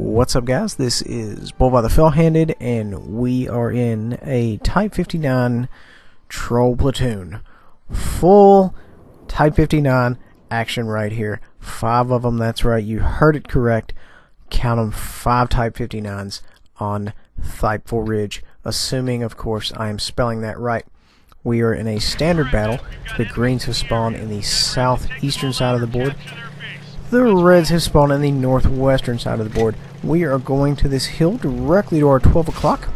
What's up, guys? This is Bull by the Fell-Handed, and we are in a Type 59 troll platoon. Full Type 59 action right here. 5 of them, that's right, you heard it correct. Count them, 5 Type 59s on Thightful Ridge, assuming, of course, I am spelling that right. We are in a standard battle. The greens have spawned in the southeastern side of the board. The reds have spawned in the northwestern side of the board. We are going to this hill directly to our 12 o'clock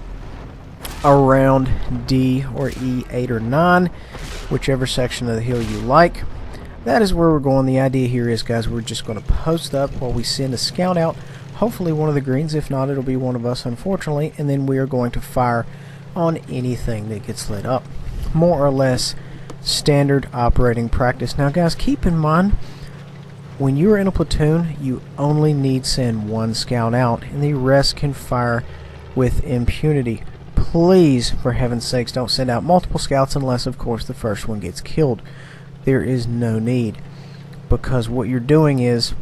around D or E, 8 or 9, whichever section of the hill you like. That is where we're going. The idea here is, guys, we're just going to post up while we send a scout out. Hopefully one of the greens. If not, it'll be one of us, unfortunately. And then we are going to fire on anything that gets lit up. More or less standard operating practice. Now, guys, keep in mind, when you're in a platoon, you only need to send one scout out, and the rest can fire with impunity. Please, for heaven's sakes, don't send out multiple scouts unless, of course, the first one gets killed. There is no need, because what you're doing is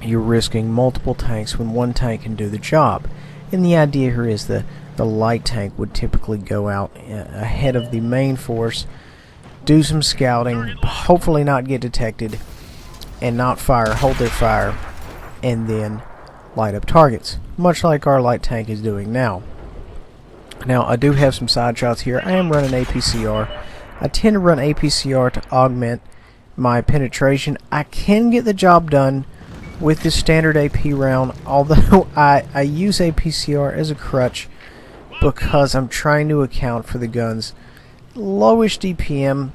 you're risking multiple tanks when one tank can do the job. And the idea here is the light tank would typically go out ahead of the main force, do some scouting, hopefully not get detected, and not fire, hold their fire, and then light up targets, much like our light tank is doing now. Now, I do have some side shots here. I am running APCR. I tend to run APCR to augment my penetration. I can get the job done with the standard AP round, although I use APCR as a crutch because I'm trying to account for the gun's lowish DPM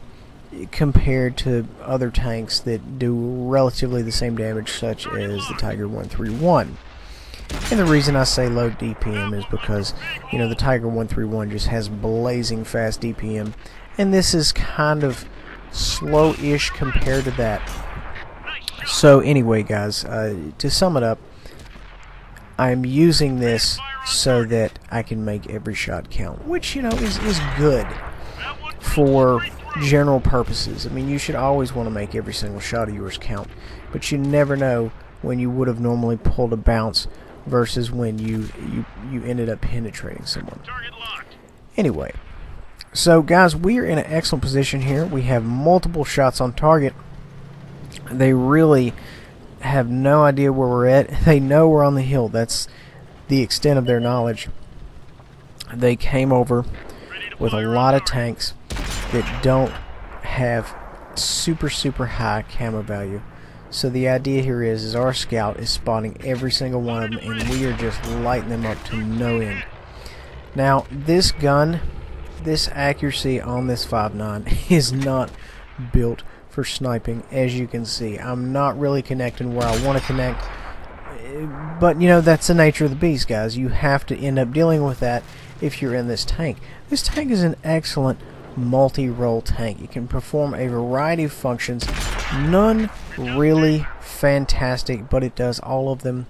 compared to other tanks that do relatively the same damage, such as the Tiger 131. And the reason I say low DPM is because, you know, the Tiger 131 just has blazing fast DPM, and this is kind of slow-ish compared to that. So anyway, guys, to sum it up, I'm using this so that I can make every shot count, which, you know, is good for general purposes. I mean, you should always want to make every single shot of yours count, but you never know when you would have normally pulled a bounce versus when you ended up penetrating someone. Anyway, so guys, we are in an excellent position here. We have multiple shots on target. They really have no idea where we're at. They know we're on the hill. That's the extent of their knowledge. They came over with a lot of tanks that don't have super high camo value. So the idea here is our scout is spotting every single one of them, and we are just lighting them up to no end. Now, this gun, this accuracy on this 5.9 is not built for sniping, as you can see. I'm not really connecting where I want to connect, but you know, that's the nature of the beast, guys. You have to end up dealing with that if you're in this tank. This tank is an excellent multi-role tank. It can perform a variety of functions, none really fantastic, but it does all of them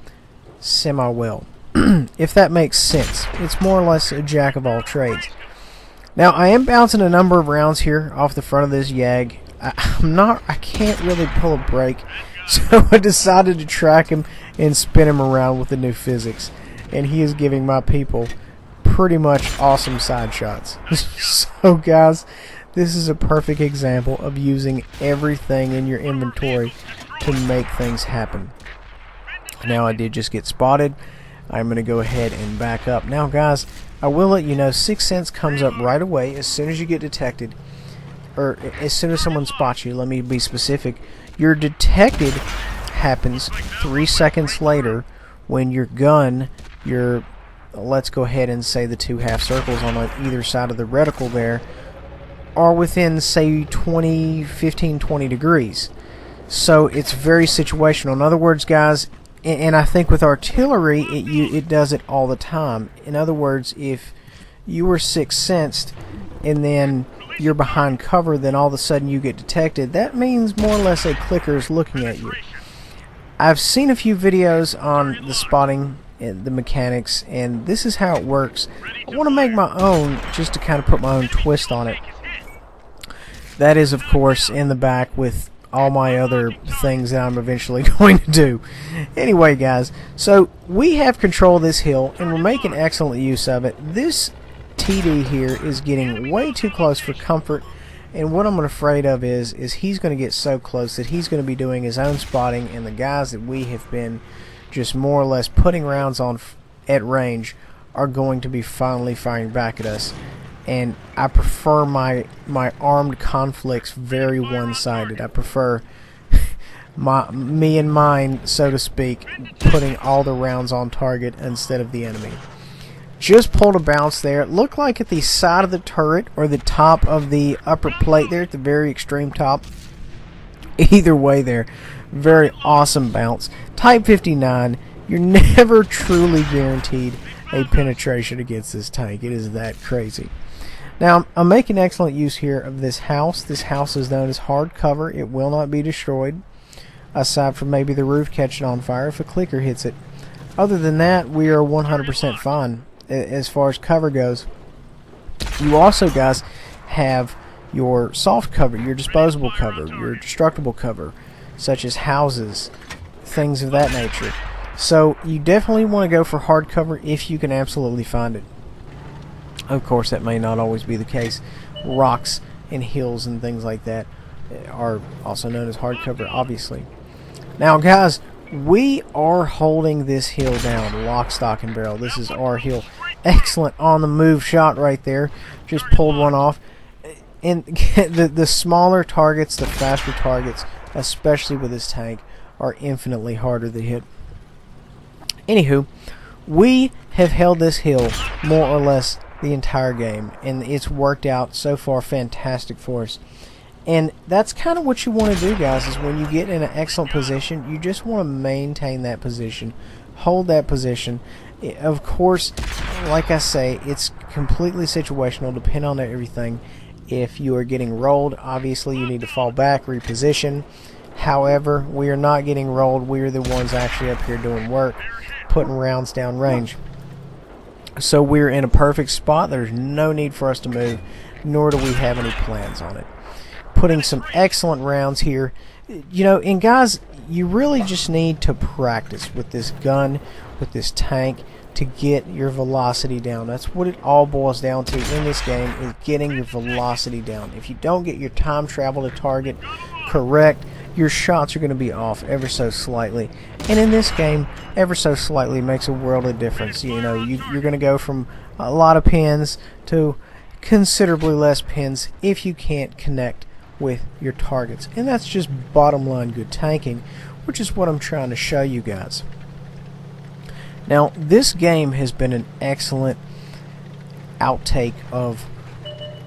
semi-well. If that makes sense. It's more or less a jack of all trades. Now, I am bouncing a number of rounds here off the front of this Yag. I can't really pull a break, so I decided to track him and spin him around with the new physics, and he is giving my people pretty much awesome side shots. So guys, this is a perfect example of using everything in your inventory to make things happen. Now, I did just get spotted. I'm going to go ahead and back up. Now, guys, I will let you know, 6 cents comes up right away as soon as you get detected, or as soon as someone spots you. Let me be specific. Your detected happens 3 seconds later when your gun, let's go ahead and say the 2 half circles on either side of the reticle there, are within, say, 15, 20 degrees. So it's very situational. In other words, guys, and I think with artillery, it does it all the time. In other words, if you were 6th sensed and then you're behind cover, then all of a sudden you get detected, that means more or less a clicker is looking at you. I've seen a few videos on the spotting and the mechanics, and this is how it works. I want to make my own just to kind of put my own twist on it. That is, of course, in the back with all my other things that I'm eventually going to do. Anyway, guys, so we have control of this hill, and we're making excellent use of it. This TD here is getting way too close for comfort, and what I'm afraid of is he's going to get so close that he's going to be doing his own spotting, and the guys that we have been just more or less putting rounds on at range are going to be finally firing back at us. And I prefer my armed conflicts very one-sided. I prefer me and mine, so to speak, putting all the rounds on target instead of the enemy. Just pulled a bounce there. It looked like at the side of the turret or the top of the upper plate there at the very extreme top. Either way there, very awesome bounce. Type 59, you're never truly guaranteed a penetration against this tank. It is that crazy. Now, I'm making excellent use here of this house. This house is known as hard cover. It will not be destroyed, aside from maybe the roof catching on fire if a clicker hits it. Other than that, we are 100% fine as far as cover goes. You also, guys, have your soft cover, your disposable cover, your destructible cover, such as houses, things of that nature. So you definitely want to go for hard cover if you can absolutely find it. Of course, that may not always be the case. Rocks and hills and things like that are also known as hard cover, obviously. Now, guys, we are holding this hill down, lock, stock, and barrel. This is our hill. Excellent on the move shot right there. Just pulled one off. And the smaller targets, the faster targets, especially with this tank, are infinitely harder to hit. Anywho, we have held this hill more or less the entire game, and it's worked out so far fantastic for us. And that's kind of what you want to do, guys, is when you get in an excellent position, you just want to maintain that position, hold that position. Of course, like I say, it's completely situational, depending on everything. If you are getting rolled, obviously you need to fall back, reposition. However, we are not getting rolled. We are the ones actually up here doing work, putting rounds down range. So we're in a perfect spot. There's no need for us to move, nor do we have any plans on it. Putting some excellent rounds here. You know, and guys, you really just need to practice with this gun, with this tank, to get your velocity down. That's what it all boils down to in this game, is getting your velocity down. If you don't get your time travel to target correct, your shots are going to be off ever so slightly. And in this game, ever so slightly makes a world of difference. You know, you're going to go from a lot of pins to considerably less pins if you can't connect with your targets. And that's just bottom line good tanking, which is what I'm trying to show you guys. Now, this game has been an excellent outtake of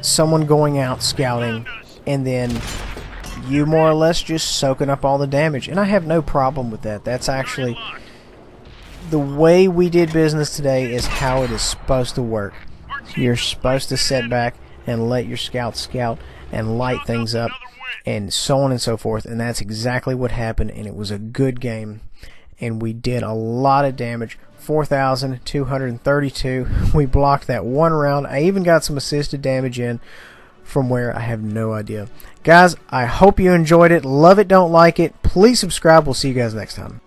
someone going out scouting and then you more or less just soaking up all the damage, and I have no problem with that. That's actually the way we did business today, is how it is supposed to work. You're supposed to sit back and let your scouts scout and light things up and so on and so forth, and that's exactly what happened, and it was a good game, and we did a lot of damage. 4,232. We blocked that one round. I even got some assisted damage in from where I have no idea. Guys, I hope you enjoyed it. Love it, don't like it. Please subscribe. We'll see you guys next time.